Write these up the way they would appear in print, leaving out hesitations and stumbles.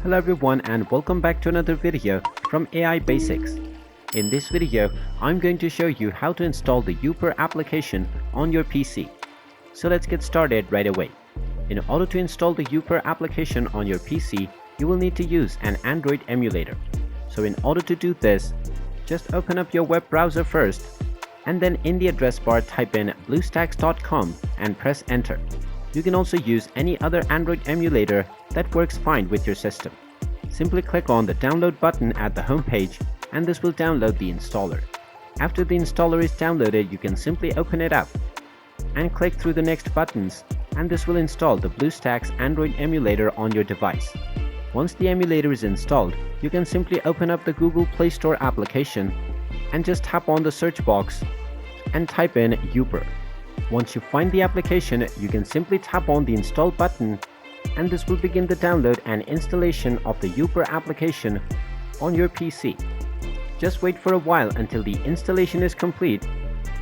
Hello everyone and welcome back to another video from AI Basics. In this video, I'm going to show you how to install the Youper application on your PC. So let's get started right away. In order to install the Youper application on your PC, you will need to use an Android emulator. So in order to do this, just open up your web browser first and then in the address bar type in bluestacks.com and press enter. You can also use any other Android emulator that works fine with your system. Simply click on the download button at the home page and this will download the installer. After the installer is downloaded, you can simply open it up and click through the next buttons and this will install the BlueStacks Android emulator on your device. Once the emulator is installed, you can simply open up the Google Play Store application and just tap on the search box and type in Youper. Once you find the application, you can simply tap on the install button and this will begin the download and installation of the Youper application on your PC. Just wait for a while until the installation is complete,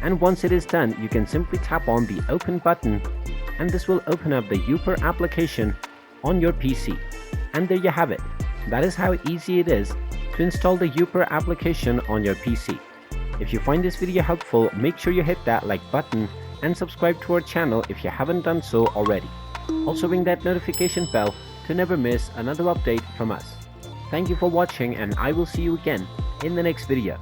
and once it is done, you can simply tap on the open button and this will open up the Youper application on your PC. And there you have it. That is how easy it is to install the Youper application on your PC. If you find this video helpful, make sure you hit that like button and subscribe to our channel if you haven't done so already. Also ring that notification bell to never miss another update from us. Thank you for watching and I will see you again in the next video.